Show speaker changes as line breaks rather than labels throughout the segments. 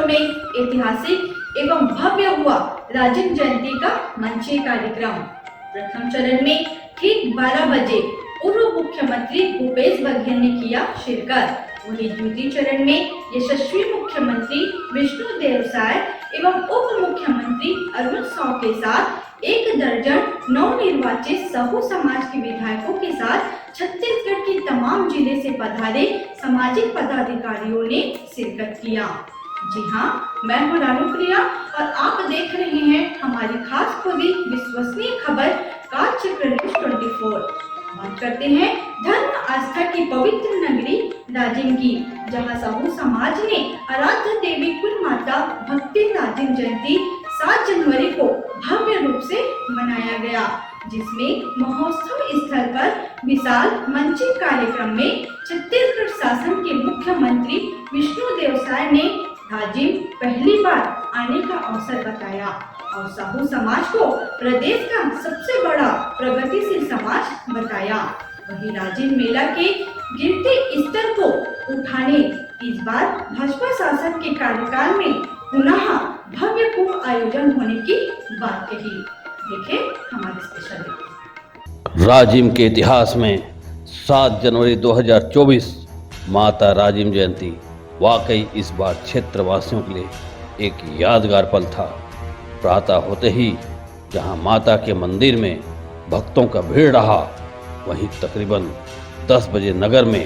में ऐतिहासिक एवं भव्य हुआ राजीव जयंती का मंचीय कार्यक्रम। प्रथम चरण में ठीक 12 बजे पूर्व मुख्यमंत्री भूपेश बघेल ने किया शिरकत। वहीं द्वितीय चरण में यशस्वी मुख्यमंत्री विष्णुदेव साय एवं उप मुख्यमंत्री अरुण साव के साथ 1 दर्जन नवनिर्वाचित साहू समाज के विधायकों के साथ छत्तीसगढ़ के तमाम जिले से पधारे सामाजिक पदाधिकारियों ने शिरकत किया। जी हाँ, मैं हूँ रानुप्रिया और आप देख रहे हैं हमारी खास खुदी विश्वसनीय खबर कालचक्र न्यूज 24। बात करते हैं धर्म आस्था की पवित्र नगरी राजिम की, जहां साहू समाज ने आराध्य देवी कुल माता भक्ति राजिम जयंती 7 जनवरी को भव्य रूप से मनाया गया, जिसमें महोत्सव स्थल पर विशाल मंचीय कार्यक्रम में छत्तीसगढ़ शासन के मुख्यमंत्री विष्णुदेव साय ने राजिम पहली बार आने का अवसर बताया और साहू समाज को प्रदेश का सबसे बड़ा प्रगतिशील समाज बताया। वहीं राजिम मेला के गिरते स्तर को उठाने इस बार भाजपा शासन के कार्यकाल में पुनः भव्य कुंभ आयोजन होने की बात कही। देखें हमारे स्पेशल रिपोर्ट।
राजिम के इतिहास में 7 जनवरी 2024 माता राजिम जयंती वाकई इस बार क्षेत्रवासियों के लिए एक यादगार पल था। प्रातः होते ही जहां माता के मंदिर में भक्तों का भीड़ रहा, वहीं तकरीबन 10 बजे नगर में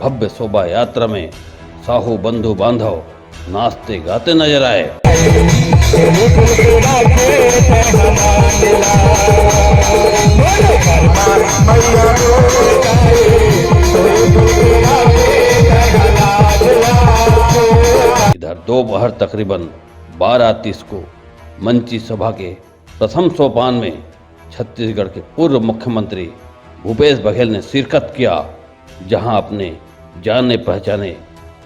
भव्य शोभा यात्रा में साहू बंधु बांधव नाचते गाते नजर आए। इधर दोपहर तकरीबन 12:30 को मंची सभा के प्रथम सोपान में छत्तीसगढ़ के पूर्व मुख्यमंत्री भूपेश बघेल ने शिरकत किया, जहां अपने जाने पहचाने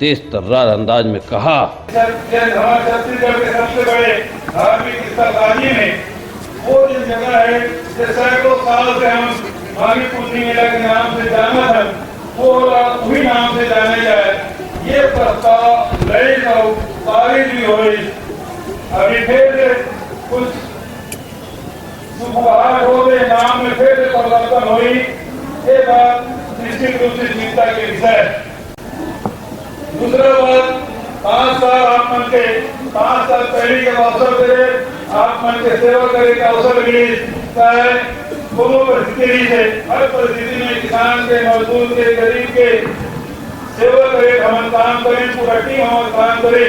तेज तर्रार अंदाज में कहा,
छत्तीसगढ़ के सबसे बड़े धार्मिक स्थल राजिम में वो जिस जगह है जिसे सैकड़ों साल से हम माघी पुन्नी मेला के नाम से जाना था, वो उसी नाम से जाने जाए। ये प्रस्ताव लड़ी पारित भी हुई। अभी फिर से कुछ सुधार हो गए, नाम में फिर से परिवर्तन हुई। ये बात निश्चित रूप से चिंता के विषय। दूसरा बात, 5 साल आप मन के 5 साल पहले के अवसर दे, आप मन के सेवा करे का अवसर मिली। चाहे दोनों परिस्थिति से, हर परिस्थिति में किसान के, मजदूर के, गरीब के सेवा करे, हम काम करें, पूरा टीम हम काम करें।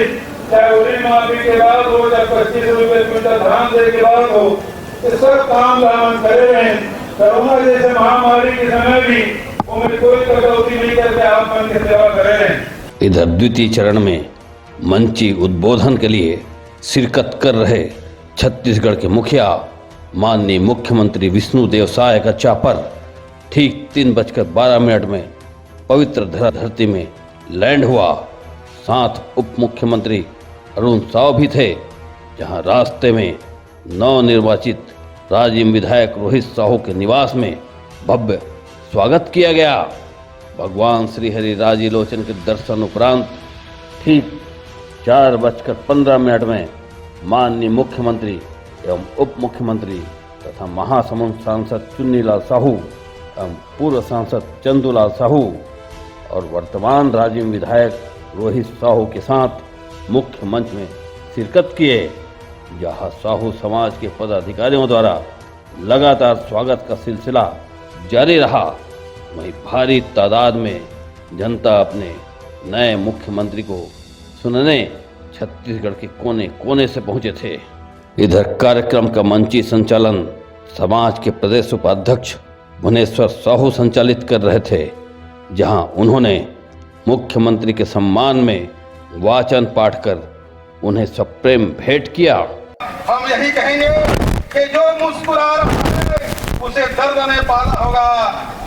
चाहे ऋण माफी के बाद हो, चाहे 25 रुपए क्विंटल धान दे के बाद हो, ये सब काम हम करे हैं। कोरोना जैसे महामारी के समय भी उनमें कोई कटौती नहीं करके आप मन की सेवा करें।
इधर द्वितीय चरण में मंची उद्बोधन के लिए शिरकत कर रहे छत्तीसगढ़ के मुखिया माननीय मुख्यमंत्री विष्णुदेव साय का चापर ठीक 3:12 में पवित्र धरती में लैंड हुआ। साथ उप मुख्यमंत्री अरुण साव भी थे, जहां रास्ते में नवनिर्वाचित राजिम विधायक रोहित साहू के निवास में भव्य स्वागत किया गया। भगवान श्री हरि राजी लोचन के दर्शन उपरांत ठीक 4:15 में माननीय मुख्यमंत्री एवं उप मुख्यमंत्री तथा महासमुंद सांसद चुन्नीलाल साहू एवं पूर्व सांसद चंदूलाल साहू और वर्तमान राजिम विधायक रोहित साहू के साथ मुख्य मंच में शिरकत किए, जहां साहू समाज के पदाधिकारियों द्वारा लगातार स्वागत का सिलसिला जारी रहा। वहीं भारी तादाद में जनता अपने नए मुख्यमंत्री को सुनने छत्तीसगढ़ के कोने कोने से पहुंचे थे। इधर कार्यक्रम का मंची संचालन समाज के प्रदेश उपाध्यक्ष भुवनेश्वर साहू संचालित कर रहे थे, जहां उन्होंने मुख्यमंत्री के सम्मान में वाचन पाठ कर उन्हें सप्रेम भेंट किया।
हम यही कहेंगे कि जो मुस्कुरा रहा है उसे दर्द नहीं पाना होगा।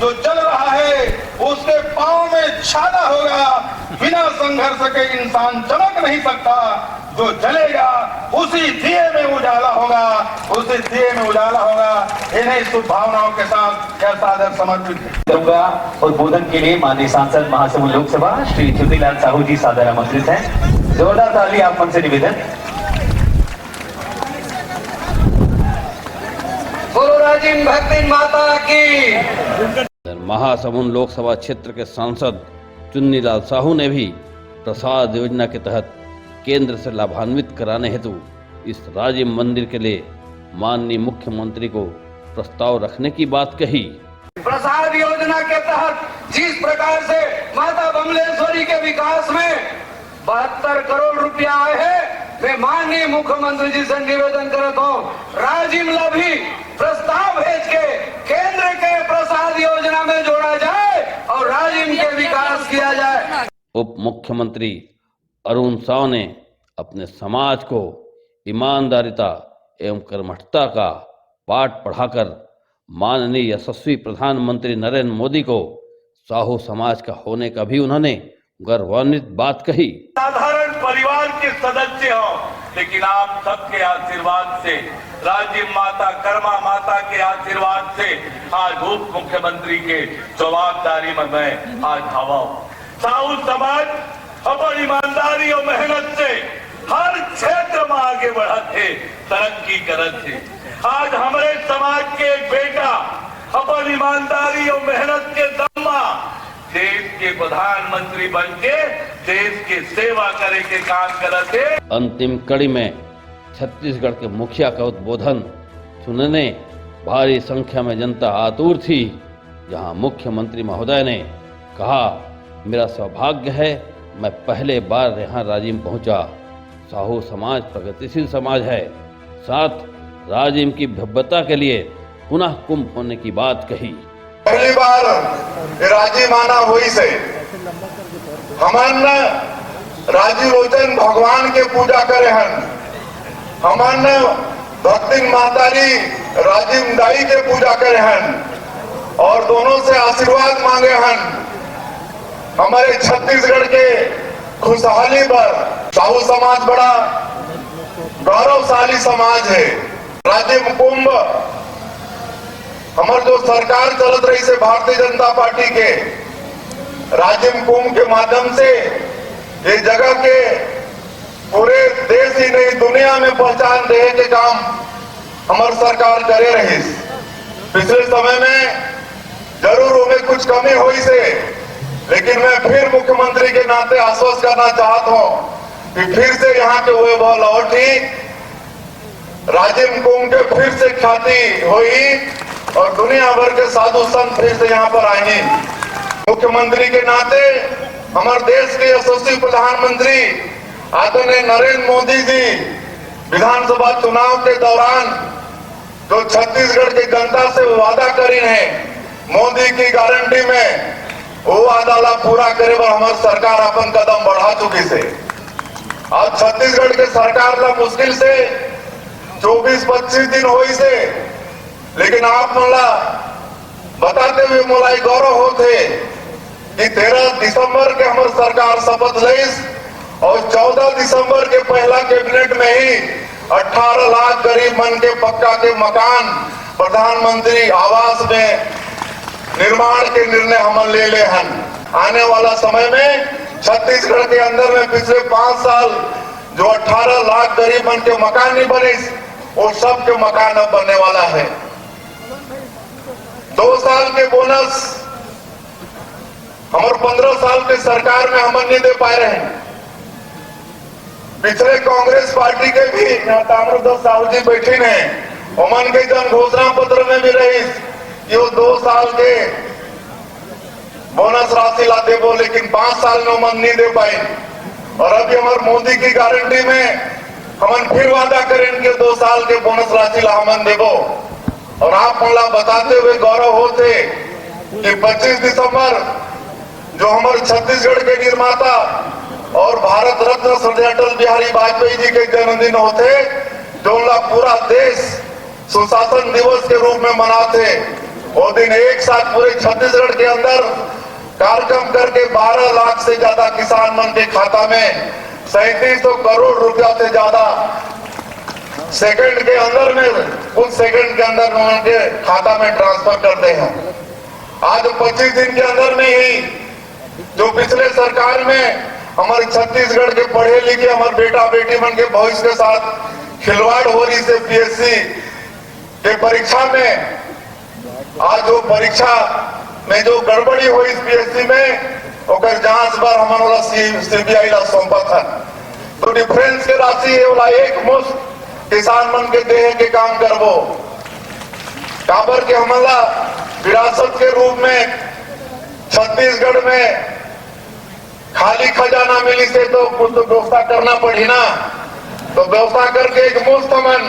जो चल रहा है उसके पांव में छाला होगा। बिना संघर्ष के इंसान चमक नहीं सकता। जो जलेगा उसी दिए में उजाला होगा, उसी दिए में उजाला होगा। इन्हीं शुभ भावनाओं के साथ यह सादर समर्पित
करूंगा। उद्बोधन के लिए माननीय सांसद महासमुंद लोकसभा श्री ज्योतिलाल साहू जी सादर आमंत्रित हैं। जोरदार ताली आप उनसे निवेदन। बोलो राजिम भक्ति माता की।
महासमुंद लोकसभा क्षेत्र के सांसद चुन्नीलाल साहू ने भी प्रसाद योजना के तहत केंद्र से लाभान्वित कराने हेतु इस राजिम मंदिर के लिए माननीय मुख्यमंत्री को प्रस्ताव रखने की बात कही।
प्रसाद योजना के तहत जिस प्रकार से माता बमलेश्वरी के विकास में 72 करोड़ रुपया आए हैं, मैं माननीय मुख्यमंत्री जी से निवेदन करता हूँ, राजिम ला भी प्रस्ताव भेज के केंद्र के प्रसाद योजना में जोड़ा जाए और राजिम के विकास किया जाए।
उप मुख्यमंत्री अरुण साव ने अपने समाज को ईमानदारिता एवं कर्मठता का पाठ पढ़ाकर माननीय यशस्वी प्रधानमंत्री नरेंद्र मोदी को साहू समाज का होने का भी उन्होंने गौरवान्वित बात कही।
साधारण परिवार के सदस्य हो, लेकिन आप सबके आशीर्वाद से, राजिम माता कर्मा माता के आशीर्वाद से आज उप मुख्यमंत्री के जवाबदारी में मैं आज हवा हूँ। साहू समाज अपनी ईमानदारी और मेहनत से हर क्षेत्र में आगे बढ़त है, तरक्की करत है। आज हमारे समाज के एक बेटा अपनी ईमानदारी और मेहनत के दम्मा देश के प्रधानमंत्री बन के देश की सेवा करे के काम करते।
अंतिम कड़ी में छत्तीसगढ़ के मुखिया का उद्बोधन सुनने भारी संख्या में जनता आतुर थी, जहां मुख्यमंत्री महोदय ने कहा, मेरा सौभाग्य है मैं पहले बार यहाँ राजिम पहुंचा। साहू समाज प्रगतिशील समाज है। साथ राजिम की भव्यता के लिए पुनः कुंभ होने की बात कही।
पहली बार राजिम आना हुई से हमन राजी रोचन भगवान के पूजा करे हन, हमन भक्ति मातारी राजिम दाई के पूजा करे हन और दोनों से आशीर्वाद मांगे हन। हमारे छत्तीसगढ़ के खुशहाली पर साहू समाज बड़ा गौरवशाली समाज है। राजिम कुंभ हमारे जो सरकार चलत रही से भारतीय जनता पार्टी के राजिम कुंभ के माध्यम से ये जगह के पूरे देश ही नहीं दुनिया में पहचान देने के काम हमारी सरकार करे रही। पिछले समय में जरूर उन्हें कुछ कमी हुई से, लेकिन मैं फिर मुख्यमंत्री के नाते आश्वस्त करना चाहता हूं कि फिर से यहाँ के वैभव लौटी, राजिम कुंभ के फिर से ख्याति हुई और दुनिया भर के साधु संत फिर से यहाँ पर आएंगे। मुख्यमंत्री के नाते हमारे देश के यशस्वी प्रधानमंत्री आदरणीय नरेंद्र मोदी जी विधानसभा चुनाव के दौरान जो छत्तीसगढ़ की जनता से वादा करी है, मोदी की गारंटी में वो वादा पूरा करे पर हमारी सरकार अपन कदम बढ़ा चुकी से। आज छत्तीसगढ़ के सरकार ला मुश्किल से 24-25 दिन हुई से, लेकिन आप मोला बताते हुए मोला गौरव होते कि 13 दिसंबर के हमारी सरकार शपथ लईस और 14 दिसंबर के पहला कैबिनेट में ही 18 लाख गरीब मन के पक्का के मकान प्रधानमंत्री आवास में निर्माण के निर्णय हम ले हन। आने वाला समय में छत्तीसगढ़ के अंदर में पिछले 5 साल जो 18 लाख गरीब मन के मकान नहीं बने, वो सब के मकान अब बनने वाला है। 2 साल के बोनस हमारे 15 साल के सरकार में हम नहीं दे पाए रहे। पिछले कांग्रेस पार्टी के भी ताम्रध्वज साहू जी बैठे हैं, उमन के जन घोषणा पत्र में भी रही कि वो 2 साल के बोनस राशि ला देवो, लेकिन 5 साल में उमन नहीं दे पाए। और अभी हमारे मोदी की गारंटी में हमन फिर वादा करें कि 2 साल के बोनस राशि ला हमन देवो। और आप मोला बताते हुए गौरव होते कि 25 दिसंबर जो हमारे छत्तीसगढ़ के निर्माता और भारत रत्न श्री अटल बिहारी वाजपेयी जी के जन्मदिन होते, जो पूरा देश
सुशासन दिवस के रूप में मनाते। वो दिन एक साथ पूरे छत्तीसगढ़ के अंदर कार्यक्रम करके 12 लाख से ज्यादा किसान मन के खाता में 3700 करोड़ रुपया से ज्यादा सेकंड के अंदर में, कुछ सेकंड के अंदर में उनके खाता में ट्रांसफर करते हैं। आज 25 दिन के अंदर में ही जो पिछले सरकार में हमारे छत्तीसगढ़ के पढ़े लिखे हमारे बेटा बेटी मन के भविष्य के साथ खिलवाड़ हो रही से पीएससी के परीक्षा में, आज जो परीक्षा में जो गड़बड़ी हुई इस पीएससी में ओकर जांच बार हमारा सीबीआई ला सौंपा था। तो डिफरेंस के राशि है वाला एक मुश्त किसान मन के देह के काम करबो काबर के हमारा विरासत के रूप में छत्तीसगढ़ में खाली खजाना मिली से तो कुछ तो व्यवस्था करना पड़ी ना। तो व्यवस्था करके एक मुफ्त मन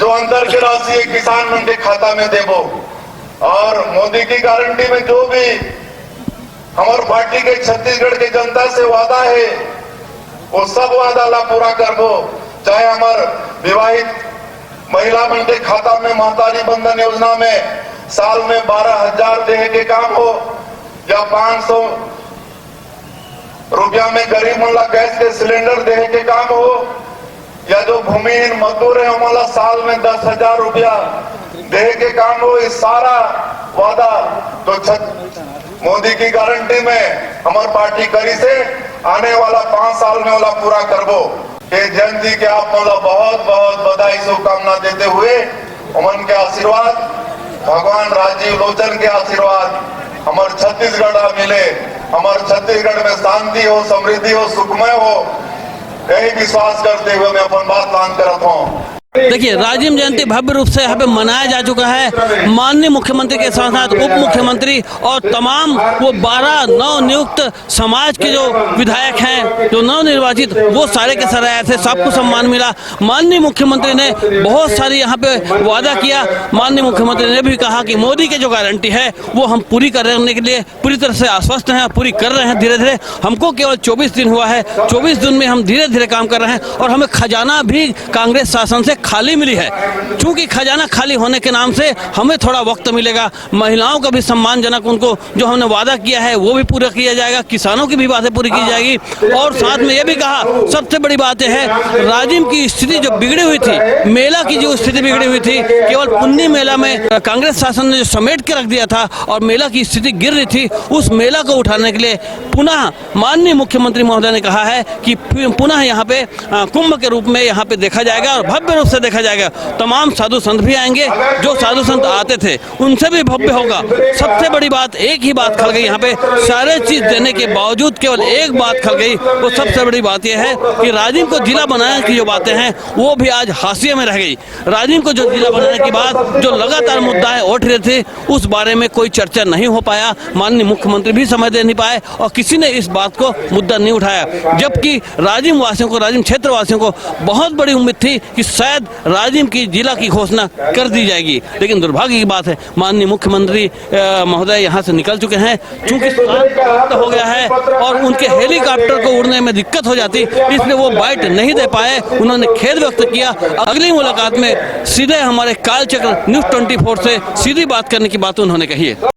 जो अंदर की राशि है किसान मन के खाता में देबो। और मोदी की गारंटी में जो भी हमारे पार्टी के छत्तीसगढ़ की जनता से वादा है वो सब वादा ला पूरा करबो। चाहे हमारे विवाहित महिला मन के खाता में महतारी बंधन योजना में साल में 12,000 देह के काम हो, या 500 रुपया में गरीब मन ला गैस के सिलेंडर देह के काम हो, या जो भूमिहीन मजदूर है हमारा साल में 10,000 रुपया देह के काम हो। इस सारा वादा तो मोदी की गारंटी में हमारी पार्टी करी से आने वाला 5 साल में वाला पूरा करबो। जयंती के आप बहुत बहुत बधाई शुभकामना देते हुए उमन के आशीर्वाद, भगवान राजीव लोचन के आशीर्वाद हमारे छत्तीसगढ़ मिले, हमारे छत्तीसगढ़ में शांति हो, समृद्धि हो, सुखमय हो, यही विश्वास करते हुए मैं अपन बात मान करता हूँ।
देखिए, राजीव जयंती भव्य रूप से यहाँ पे मनाया जा चुका है। माननीय मुख्यमंत्री के साथ साथ उप मुख्यमंत्री और तमाम वो 12 नव नियुक्त समाज के जो विधायक हैं, जो नव निर्वाचित, वो सारे के सारे आए थे, सबको सम्मान मिला। माननीय मुख्यमंत्री ने बहुत सारी यहाँ पे वादा किया। माननीय मुख्यमंत्री ने भी कहा कि मोदी की जो गारंटी है वो हम पूरी करने के लिए पूरी तरह से आश्वस्त हैं, पूरी कर रहे हैं। धीरे धीरे हमको केवल 24 दिन हुआ है, 24 दिन में हम धीरे धीरे काम कर रहे हैं और हमें खजाना भी कांग्रेस शासन से खाली मिली है। चूंकि खजाना खाली होने के नाम से हमें थोड़ा वक्त मिलेगा। महिलाओं का भी सम्मानजनक उनको जो हमने वादा किया है वो भी पूरा किया जाएगा, किसानों की भी बातें पूरी की जाएगी। और साथ में ये भी कहा, सबसे बड़ी बात यह है, राजिम की स्थिति जो बिगड़ी हुई थी, मेला की जो स्थिति बिगड़ी हुई थी, केवल पुन्नी मेला में कांग्रेस शासन ने जो समेट के रख दिया था और मेला की स्थिति गिर रही थी, उस मेला को उठाने के लिए पुनः माननीय मुख्यमंत्री महोदय ने कहा है कि पुनः यहाँ पे कुंभ के रूप में यहाँ पे देखा जाएगा और भव्य रूप से देखा जाएगा। तमाम साधु संत भी आएंगे, जो साधु संत आते थे उनसे भी भव्य होगा। सबसे बड़ी बात, एक ही बात खल गई यहाँ पे, सारे चीज देने के बावजूद केवल एक बात खल गई। वो सबसे बड़ी बात यह है कि राजिम को जिला बनाने की जो बातें हैं वो भी आज हाशिए में रह गई। राजिम को जो जिला बनाने की बात जो लगातार मुद्दा है उठ रहे थे, उस बारे में कोई चर्चा नहीं हो पाया। माननीय मुख्यमंत्री भी समझ दे नहीं पाए और किसी ने इस बात को मुद्दा नहीं उठाया। जबकि राजिम वासियों को, राजिम क्षेत्र वासियों को बहुत बड़ी उम्मीद थी कि शायद राजिम की जिला की घोषणा कर दी जाएगी। लेकिन दुर्भाग्य की बात है, माननीय मुख्यमंत्री महोदय यहाँ से निकल चुके हैं। चूंकि हो गया है और उनके हेलीकॉप्टर को उड़ने में दिक्कत हो जाती, इसलिए वो बाइट नहीं दे पाए। उन्होंने खेद व्यक्त किया। अगली मुलाकात में सीधे हमारे कालचक्र न्यूज़ 24 से सीधी बात करने की बात उन्होंने कही है।